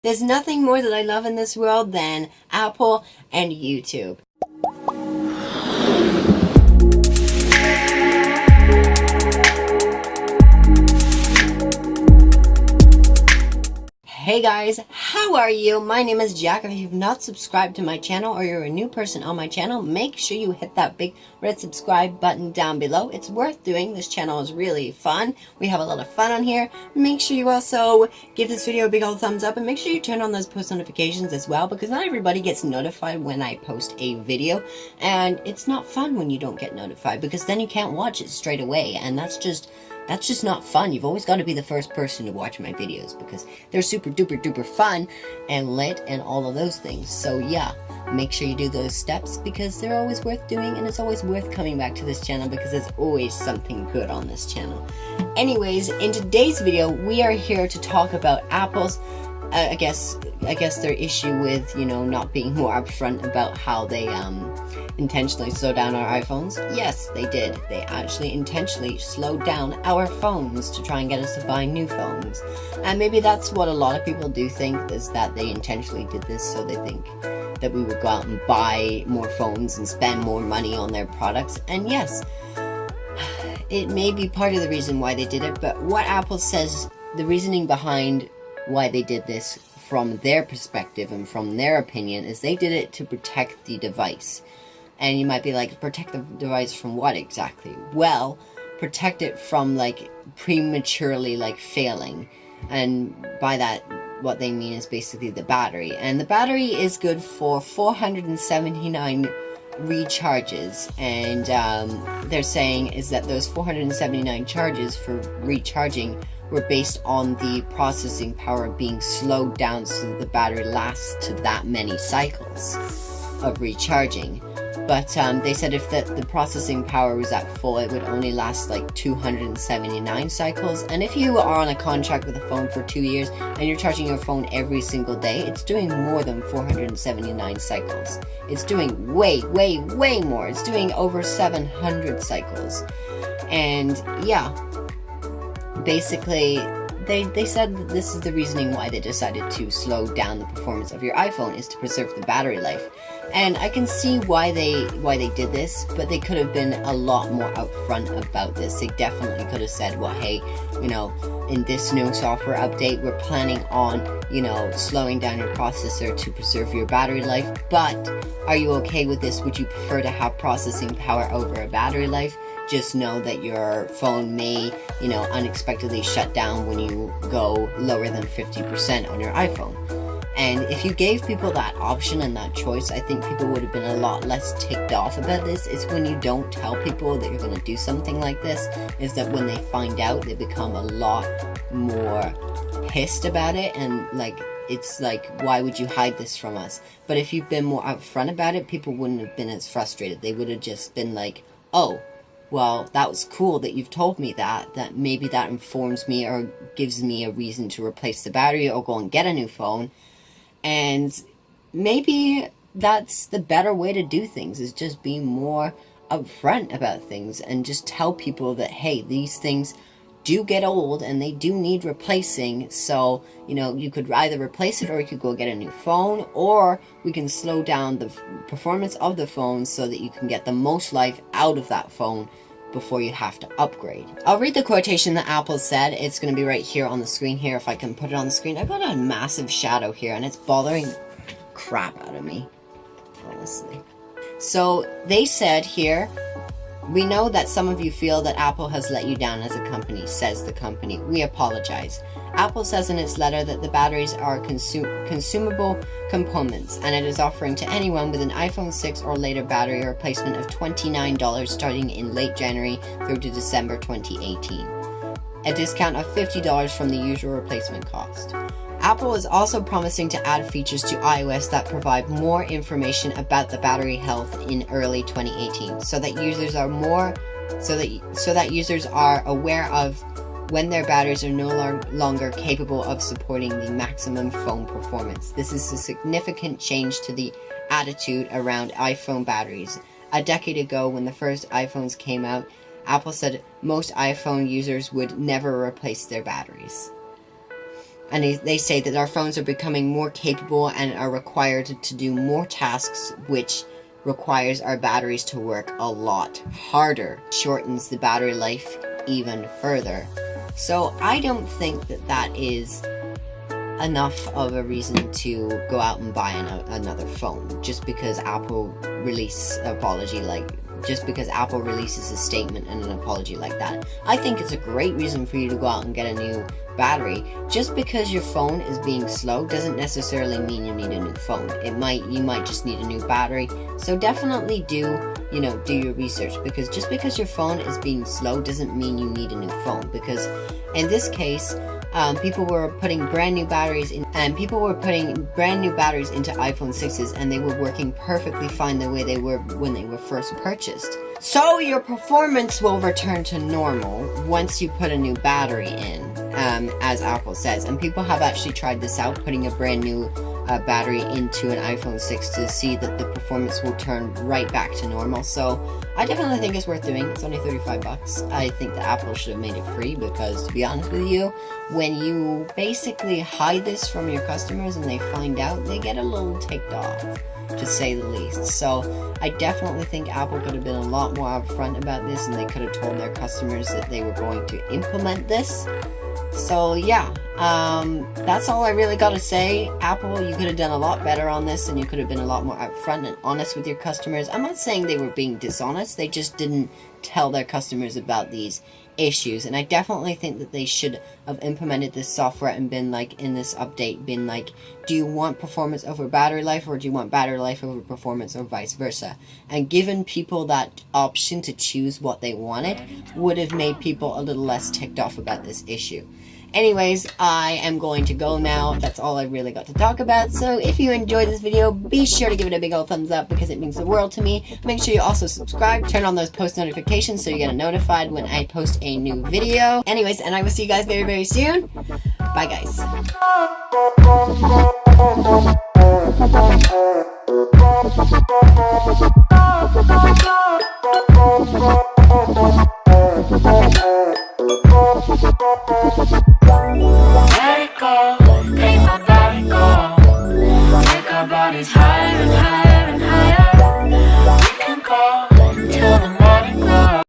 There's nothing more that I love in this world than Apple and YouTube. Hey guys, how are you? My name is Jack. If you've not subscribed to my channel or you're a new person on my channel, make sure you hit that big red subscribe button down below. It's worth doing. This channel is really fun. We have a lot of fun on here. Make sure you also give this video a big old thumbs up and make sure you turn on those post notifications as well, because not everybody gets notified when I post a video, and it's not fun when you don't get notified because then you can't watch it straight away, and that's just not fun. You've always got to be the first person to watch my videos because they're super duper duper fun and lit and all of those things. So yeah, make sure you do those steps because they're always worth doing, and it's always worth coming back to this channel because there's always something good on this channel. Anyways, in today's video, we are here to talk about Apple's I guess their issue with, you know, not being more upfront about how they intentionally slow down our iPhones. Yes, they did. They actually intentionally slowed down our phones to try and get us to buy new phones. And maybe that's what a lot of people do think, is that they intentionally did this so they think that we would go out and buy more phones and spend more money on their products. And yes, it may be part of the reason why they did it, but what Apple says, the reasoning behind why they did this from their perspective and from their opinion, is they did it to protect the device. And you might be like, protect the device from what exactly? Well, protect it from like prematurely like failing. And by that, what they mean is basically the battery. And the battery is good for 479 recharges, and they're saying is that those 479 charges for recharging were based on the processing power being slowed down so that the battery lasts to that many cycles of recharging. But they said if the processing power was at full, it would only last like 279 cycles. And if you are on a contract with a phone for 2 years and you're charging your phone every single day, it's doing more than 479 cycles. It's doing way, way, way more. It's doing over 700 cycles. And yeah, basically, they said that this is the reasoning why they decided to slow down the performance of your iPhone, is to preserve the battery life. And I can see why they did this, but they could have been a lot more upfront about this. They definitely could have said, well, hey, you know, in this new software update, we're planning on, you know, slowing down your processor to preserve your battery life, but are you okay with this? Would you prefer to have processing power over a battery life? Just know that your phone may, you know, unexpectedly shut down when you go lower than 50% on your iPhone. And if you gave people that option and that choice, I think people would have been a lot less ticked off about this. It's when you don't tell people that you're going to do something like this, is that when they find out, they become a lot more pissed about it, and like, it's like, why would you hide this from us? But if you've been more upfront about it, people wouldn't have been as frustrated. They would have just been like, oh, well, that was cool that you've told me that maybe that informs me or gives me a reason to replace the battery or go and get a new phone. And maybe that's the better way to do things, is just be more upfront about things and just tell people that, hey, these things do get old and they do need replacing. So, you know, you could either replace it or you could go get a new phone, or we can slow down the performance of the phone so that you can get the most life out of that phone before you have to upgrade. I'll read the quotation that Apple said. It's going to be right here on the screen here, if I can put it on the screen. I've got a massive shadow here and it's bothering crap out of me, honestly. So they said here, we know that some of you feel that Apple has let you down as a company, says the company. We apologize. Apple says in its letter that the batteries are consumable components, and it is offering to anyone with an iPhone 6 or later battery a replacement of $29 starting in late January through to December 2018. A discount of $50 from the usual replacement cost. Apple is also promising to add features to iOS that provide more information about the battery health in early 2018, so that users are aware of when their batteries are no longer capable of supporting the maximum phone performance. This is a significant change to the attitude around iPhone batteries. A decade ago, when the first iPhones came out, Apple said most iPhone users would never replace their batteries. And they say that our phones are becoming more capable and are required to do more tasks, which requires our batteries to work a lot harder, shortens the battery life even further. So I don't think that that is enough of a reason to go out and buy another phone just because Apple releases an apology just because Apple releases a statement and an apology like that. I think it's a great reason for you to go out and get a new battery. Just because your phone is being slow doesn't necessarily mean you need a new phone. You might just need a new battery. So definitely do your research, because just because your phone is being slow doesn't mean you need a new phone. Because in this case, people were putting brand new batteries into iPhone 6s, and they were working perfectly fine the way they were when they were first purchased. So your performance will return to normal once you put a new battery in, as Apple says. And people have actually tried this out, putting a brand new battery into an iPhone 6 to see that the performance will turn right back to normal. So I definitely think it's worth doing. It's only 35 bucks. I think that Apple should have made it free, because to be honest with you, when you basically hide this from your customers and they find out, they get a little ticked off, to say the least. So I definitely think Apple could have been a lot more upfront about this, and they could have told their customers that they were going to implement this. So yeah, that's all I really gotta say. Apple, you could have done a lot better on this, and you could have been a lot more upfront and honest with your customers. I'm not saying they were being dishonest, they just didn't tell their customers about these issues. And I definitely think that they should have implemented this software and been like, in this update, been like, do you want performance over battery life, or do you want battery life over performance, or vice versa? And given people that option to choose what they wanted, would have made people a little less ticked off about this issue. Anyways, I am going to go now. That's all I really got to talk about. So if you enjoyed this video, be sure to give it a big old thumbs up, because it means the world to me. Make sure you also subscribe, turn on those post notifications so you get notified when I post a new video. Anyways, and I will see you guys very, very soon. Bye, guys.